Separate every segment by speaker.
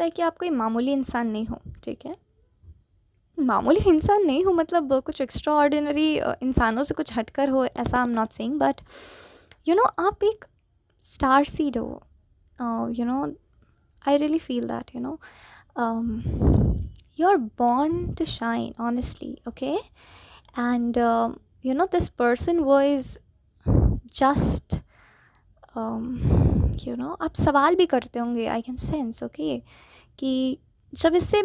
Speaker 1: है कि आप कोई मामूली इंसान नहीं हो, ठीक है। मामूली इंसान नहीं हो मतलब कुछ एक्स्ट्रा ऑर्डिनरी इंसानों से कुछ हटकर हो, ऐसा I am not saying, but आप एक स्टार सीड हो। I really feel that you are born to shine, honestly, okay? And this person was just आप सवाल भी करते होंगे, आई कैन सेंस, ओके, कि जब इससे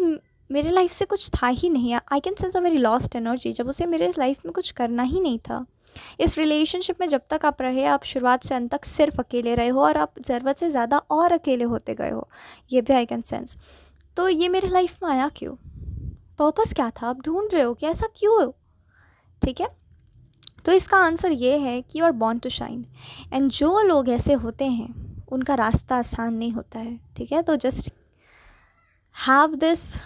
Speaker 1: मेरे लाइफ से कुछ था ही नहीं, आई can sense a very lost energy, जब उसे मेरे लाइफ में कुछ करना ही नहीं था। इस रिलेशनशिप में जब तक आप रहे, आप शुरुआत से अंत तक सिर्फ अकेले रहे हो और आप ज़रूरत से ज़्यादा और अकेले होते गए हो, ये भी आई कैन सेंस। तो ये मेरे लाइफ में आया क्यों? पर्पस क्या था? आप ढूंढ रहे हो कि ऐसा क्यों, ठीक है। तो इसका आंसर ये है कि you are born to shine. And जो लोग ऐसे होते हैं उनका रास्ता आसान नहीं होता है, ठीक है। तो just have this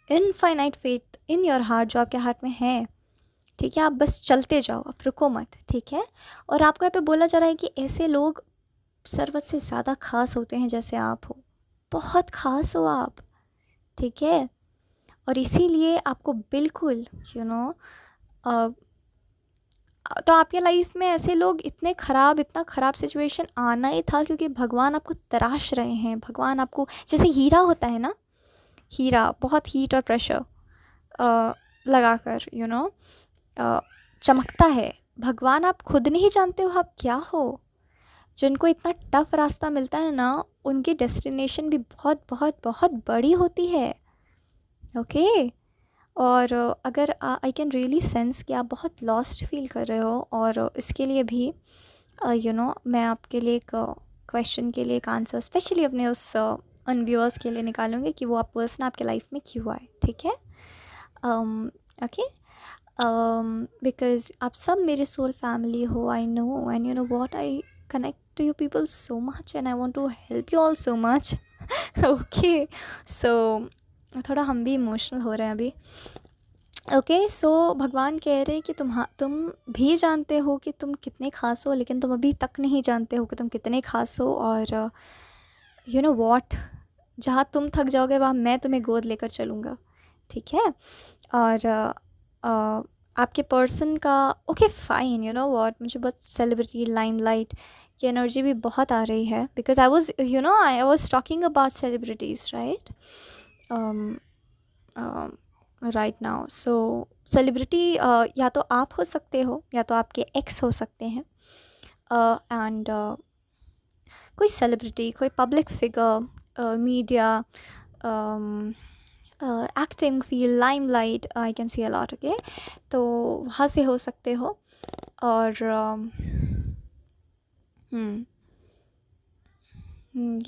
Speaker 1: infinite faith in your heart, जो आपके हार्ट में है, ठीक है। आप बस चलते जाओ, आप रुको मत, ठीक है। और आपको यहाँ पे बोला जा रहा है कि ऐसे लोग ज़रूरत से ज़्यादा खास होते हैं, जैसे आप हो, बहुत खास हो आप, ठीक है। और इसीलिए आपको बिल्कुल तो आपके लाइफ में ऐसे लोग इतने ख़राब, इतना ख़राब सिचुएशन आना ही था, क्योंकि भगवान आपको तराश रहे हैं। भगवान आपको, जैसे हीरा होता है ना, हीरा बहुत हीट और प्रेशर लगाकर चमकता है। भगवान आप खुद नहीं जानते हो आप क्या हो। जिनको इतना टफ रास्ता मिलता है ना, उनकी डेस्टिनेशन भी बहुत बहुत बहुत बड़ी होती है, ओके। और अगर आई कैन रियली सेंस कि आप बहुत लॉस्ट फील कर रहे हो, और इसके लिए भी मैं आपके लिए एक क्वेश्चन के लिए एक आंसर स्पेशली अपने उस उन व्यूअर्स के लिए निकालूंगी कि वो आप पर्सन आपके लाइफ में क्यों आए, ठीक है। ओके, बिकॉज आप सब मेरे सोल फैमिली हो, I know, and you know what, I connect to you people so much and I want to help you all so much, okay. So थोड़ा हम भी इमोशनल हो रहे हैं अभी, ओके। सो भगवान कह रहे हैं कि तुम भी जानते हो कि तुम कितने खास हो, लेकिन तुम अभी तक नहीं जानते हो कि तुम कितने खास हो। और यू नो वॉट, जहाँ तुम थक जाओगे वहाँ मैं तुम्हें गोद लेकर चलूँगा, ठीक है। और आपके पर्सन का, okay fine, you know what, मुझे बस सेलिब्रिटी लाइमलाइट की एनर्जी भी बहुत आ रही है, because I was talking about celebrities, right, right now. So celebrity या तो आप हो सकते हो, या तो आपके एक्स हो सकते हैं, एंड कोई सेलिब्रिटी, कोई public figure, media, acting field, limelight, I can see a lot, okay. तो वहाँ से हो सकते हो। और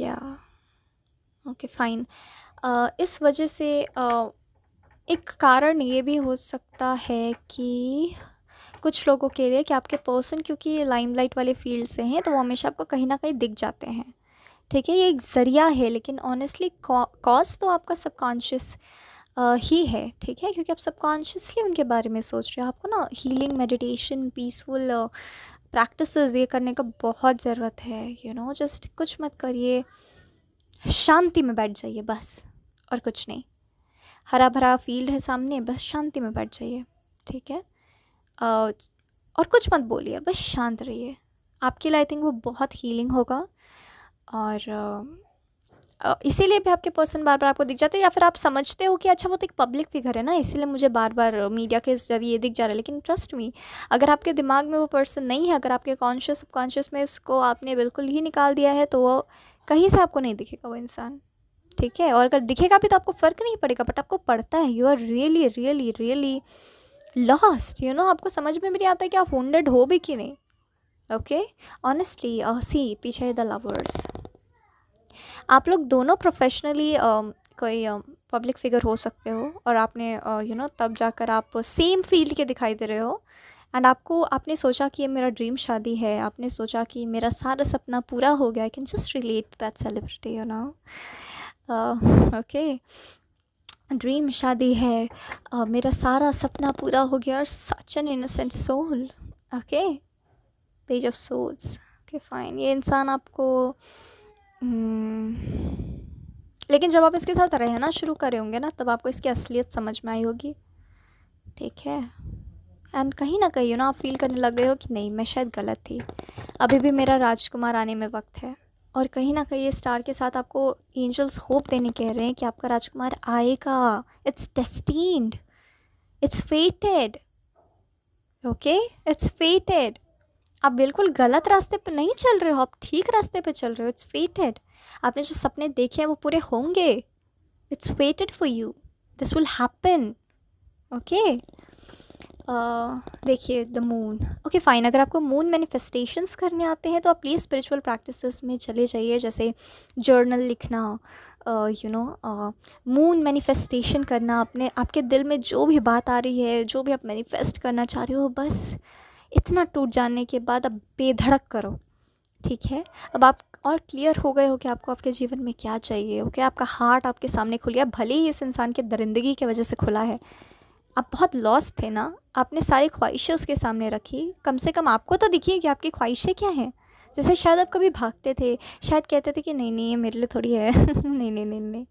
Speaker 1: या ओके फाइन, इस वजह से एक कारण ये भी हो सकता है कि कुछ लोगों के लिए कि आपके पर्सन क्योंकि लाइमलाइट वाले फील्ड से हैं, तो वो हमेशा आपको कहीं ना कहीं दिख जाते हैं, ठीक है। ये एक ज़रिया है, लेकिन ऑनेस्टली कॉज तो आपका सबकॉन्शियस ही है, ठीक है, क्योंकि आप सबकॉन्शियसली उनके बारे में सोच रहे हो। आपको ना हीलिंग, मेडिटेशन, पीसफुल प्रैक्टिसेस ये करने का बहुत ज़रूरत है, जस्ट कुछ मत करिए, शांति में बैठ जाइए बस, और कुछ नहीं। हरा भरा फील्ड है सामने, बस शांति में बैठ जाइए, ठीक है। और कुछ मत बोलिए, बस शांत रहिए। आपके लिए आई थिंक वो बहुत हीलिंग होगा। और इसीलिए भी आपके पर्सन बार बार आपको दिख जाते हैं, या फिर आप समझते हो कि अच्छा वो तो एक पब्लिक फिगर है ना, इसीलिए मुझे बार बार मीडिया के ज़रिए दिख जा रहा है। लेकिन ट्रस्ट मी, अगर आपके दिमाग में वो पर्सन नहीं है, अगर आपके कॉन्शियस सबकॉन्शियस में इसको आपने बिल्कुल ही निकाल दिया है, तो वो कहीं से आपको नहीं दिखेगा वो इंसान, ठीक है। और अगर दिखेगा भी तो आपको फ़र्क नहीं पड़ेगा, बट आपको पड़ता है, you are really really really lost, आपको समझ में भी नहीं आता है कि आप वुंडेड हो भी कि नहीं, ओके। ऑनेस्टली सी पीछे द लवर्स, आप लोग दोनों प्रोफेशनली कोई पब्लिक फिगर हो सकते हो, और आपने तब जाकर आप सेम फील्ड के दिखाई दे रहे हो, एंड आपने सोचा कि ये मेरा ड्रीम शादी है, आपने सोचा कि मेरा सारा सपना पूरा हो गया। I can just relate that celebrity, okay. Dream शादी है, मेरा सारा सपना पूरा हो गया, और such an innocent soul, okay, page of souls, okay fine. ये इंसान आपको लेकिन जब आप इसके साथ रहना शुरू करे होंगे ना, तब आपको इसकी असलियत समझ में आई होगी, ठीक है। एंड कहीं ना कहीं आप फील करने लग गए हो कि नहीं, मैं शायद गलत थी, अभी भी मेरा राजकुमार आने में वक्त है। और कहीं ना कहीं ये स्टार के साथ आपको एंजल्स होप देने कह रहे हैं कि आपका राजकुमार आएगा। It's destined, it's फेटेड, okay, it's फेटेड। आप बिल्कुल गलत रास्ते पे नहीं चल रहे हो, आप ठीक रास्ते पे चल रहे हो। इट्स फेटेड। आपने जो सपने देखे हैं वो पूरे होंगे। It's waited for you, this will happen, okay. देखिए द मून, ओके फाइन। अगर आपको मून मैनिफेस्टेशंस करने आते हैं तो आप प्लीज़ स्पिरिचुअल प्रैक्टिसेस में चले जाइए, जैसे जर्नल लिखना, मून मैनिफेस्टेशन करना। अपने आपके दिल में जो भी बात आ रही है, जो भी आप मैनिफेस्ट करना चाह रहे हो, बस इतना टूट जाने के बाद अब बेधड़क करो, ठीक है। अब आप और क्लियर हो गए हो कि आपको आपके जीवन में क्या चाहिए, ओके। आपका हार्ट आपके सामने खुल गया, भले ही इस इंसान के दरिंदगी की वजह से खुला है। आप बहुत लॉस्ट थे ना, आपने सारी ख्वाहिशें उसके सामने रखी। कम से कम आपको तो दिखिए कि आपकी ख्वाहिशें क्या हैं। जैसे शायद आप कभी भागते थे, शायद कहते थे कि नहीं नहीं ये मेरे लिए थोड़ी है नहीं नहीं नहीं नहीं।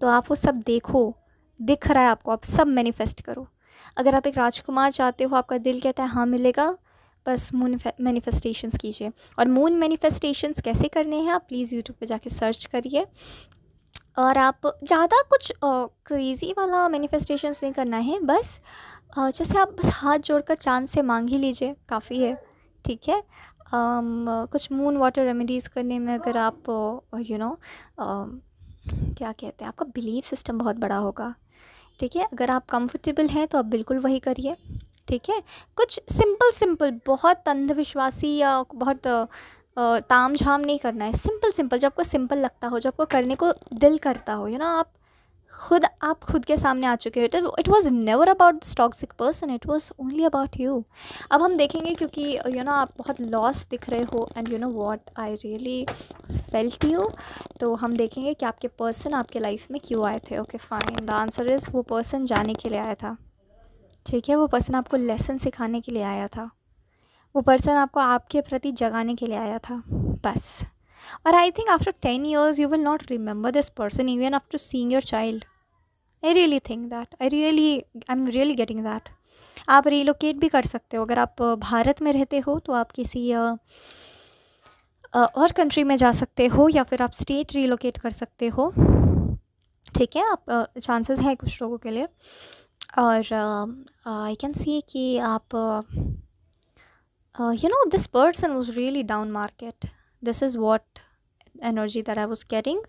Speaker 1: तो आप वो सब देखो, दिख रहा है आपको, आप सब मैनिफेस्ट करो। अगर आप एक राजकुमार चाहते हो, आपका दिल कहता है हाँ मिलेगा, बस मून मैनिफेस्टेशंस कीजिए। और मून मैनिफेस्टेशंस कैसे करने हैं, आप प्लीज़ यूट्यूब पे जाके सर्च करिए। और आप ज़्यादा कुछ क्रेज़ी वाला मैनिफेस्टेशंस नहीं करना है, बस जैसे आप बस हाथ जोड़कर चाँद से मांग ही लीजिए, काफ़ी है, ठीक है। कुछ मून वाटर रेमेडीज़ करने में अगर आप क्या कहते हैं, आपका बिलीफ सिस्टम बहुत बड़ा होगा, ठीक है। अगर आप कंफर्टेबल हैं तो आप बिल्कुल वही करिए, ठीक है। कुछ सिंपल सिंपल, बहुत अंधविश्वासी या बहुत ताम झाम नहीं करना है। सिंपल सिंपल, जब आपको सिंपल लगता हो, जब आपको करने को दिल करता हो, आप खुद के सामने आ चुके हो। It was never about this toxic person, it was only about you. अब हम देखेंगे, क्योंकि आप बहुत लॉस दिख रहे हो, and you know what, I really felt you. तो हम देखेंगे कि आपके पर्सन आपके लाइफ में क्यों आए थे। Okay fine, the answer is वो पर्सन जाने के लिए आया था, ठीक है। वो पर्सन आपको लेसन सिखाने के लिए आया था, वो पर्सन आपको आपके प्रति जगाने के लिए आया था, बस। और I think after 10 years you will not remember this person even after seeing your child. I really think that, I am really getting that. आप रिलोकेट भी कर सकते हो। अगर आप भारत में रहते हो तो आप किसी और कंट्री में जा सकते हो, या फिर आप स्टेट रिलोकेट कर सकते हो, ठीक है। आप चांसेस हैं कुछ लोगों के लिए। और आई कैन सी कि आप this person was really down market. This is what energy that I was getting.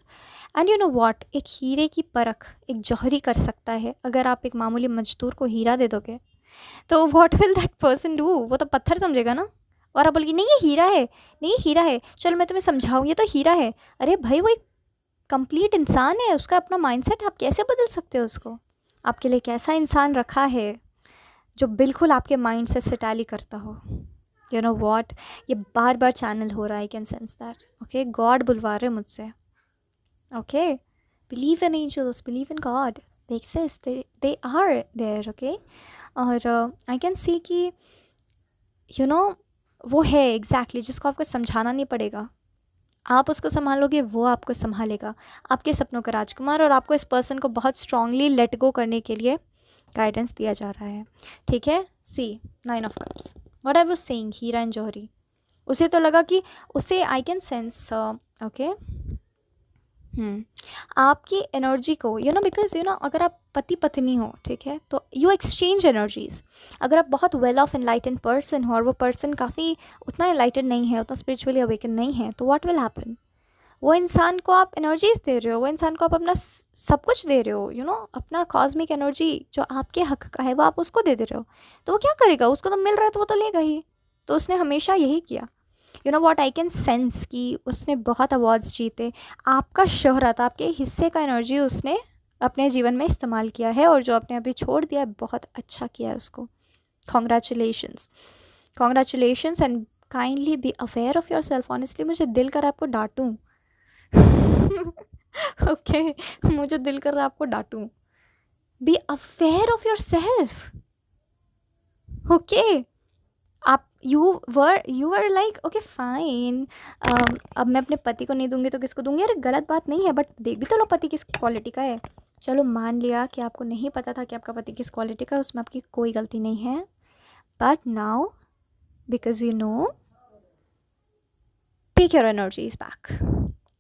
Speaker 1: And you know what, एक हीरे की परख एक जौहरी कर सकता है। अगर आप एक मामूली मजदूर को हीरा दे दोगे तो what will that person do? वो तो पत्थर समझेगा ना। और आप बोलेगी नहीं ये हीरा है, नहीं ये हीरा है, चलो मैं तुम्हें समझाऊँ, ये तो हीरा है। अरे भाई, वो एक कंप्लीट इंसान है, उसका अपना माइंडसेट, आप कैसे बदल सकते हो उसको? आपके लिए एक ऐसा इंसान रखा है जो बिल्कुल आपके माइंडसेट से टैली करता हो। यू नो वॉट, ये बार बार चैनल हो रहा है, I can sense that, okay. God बुलवा रहे मुझसे, okay. Believe in angels, believe in God, they exist, they are there, okay. और आई कैन सी कि वो है एग्जैक्टली जिसको आपको समझाना नहीं पड़ेगा। आप उसको संभालोगे, वो आपको संभालेगा, आपके सपनों का राजकुमार। और आपको इस पर्सन को बहुत स्ट्रांगली लेट गो करने के लिए गाइडेंस दिया जा रहा है, ठीक है। See 9 of Cups, what I was saying, हीरा एंड जौहरी। उसे तो लगा कि उसे, आई कैन सेंस, ओके, आपकी एनर्जी को बिकॉज अगर आप पति पत्नी हो, ठीक है, तो यू एक्सचेंज एनर्जीज। अगर आप बहुत वेल ऑफ एनलाइटन पर्सन हो और वो पर्सन काफ़ी उतना एनलाइटन नहीं है, उतना स्पिरिचुअली अवेकन नहीं है, तो व्हाट विल हैपन, वो इंसान को आप एनर्जीज दे रहे हो, वो इंसान को आप अपना सब कुछ दे रहे हो, अपना कॉस्मिक एनर्जी जो आपके हक का है वो आप उसको दे रहे हो। तो वो क्या करेगा, उसको तो मिल रहा है तो वो तो लेगा ही। तो उसने हमेशा यही किया। व्हाट, आई कैन सेंस कि उसने बहुत अवार्ड्स जीते, आपका शोहरत, आपके हिस्से का एनर्जी उसने अपने जीवन में इस्तेमाल किया है, और जो आपने अभी छोड़ दिया है बहुत अच्छा किया है उसको। Congratulations, congratulations, and kindly be aware of your self. Honestly मुझे दिल कर आपको डांटूँ ओके, मुझे दिल कर रहा है आपको डांटूँ। Be aware of your self, okay. आप you were like okay fine, अब मैं अपने पति को नहीं दूंगी तो किसको दूंगी? अरे गलत बात नहीं है, बट देख भी तो लो पति किस क्वालिटी का है। चलो मान लिया कि आपको नहीं पता था कि आपका पति किस क्वालिटी का है, उसमें आपकी कोई गलती नहीं है। But now because you know, take your energies back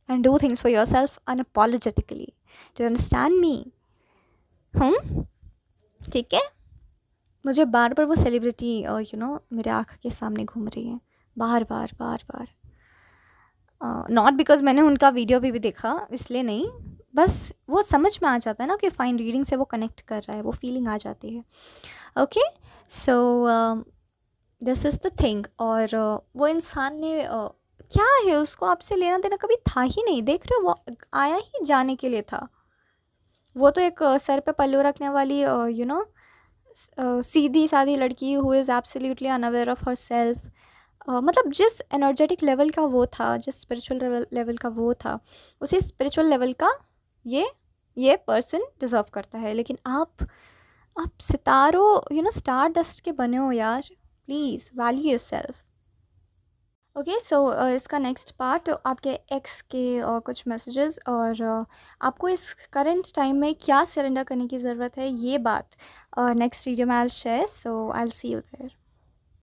Speaker 1: and do things for yourself unapologetically. Do you understand me? ठीक है। मुझे बार बार वो सेलिब्रिटी मेरे आँख के सामने घूम रही है, बार बार बार बार। नॉट बिकॉज मैंने उनका वीडियो भी देखा इसलिए नहीं, बस वो समझ में आ जाता है ना कि फाइन रीडिंग से वो कनेक्ट कर रहा है, वो फीलिंग आ जाती है। Okay, so this is the thing. और वो इंसान ने क्या है, उसको आपसे लेना देना कभी था ही नहीं। देख रहे हो, वो आया ही जाने के लिए था। वो तो एक सर पे पल्लू रखने वाली सीधी सादी लड़की who is absolutely unaware of her self. मतलब जिस एनर्जेटिक लेवल का वो था, जिस स्पिरिचुअल लेवल का वो था, उसी स्पिरिचुअल लेवल का ये पर्सन डिज़र्व करता है। लेकिन आप सितारों स्टार डस्ट के बने हो यार, प्लीज़ वैल्यू योरसेल्फ। ओके, सो इसका नेक्स्ट पार्ट आपके एक्स के कुछ मैसेजेस, और आपको इस करंट टाइम में क्या सरेंडर करने की ज़रूरत है, ये बात नेक्स्ट वीडियो में I will share. So I will see you there.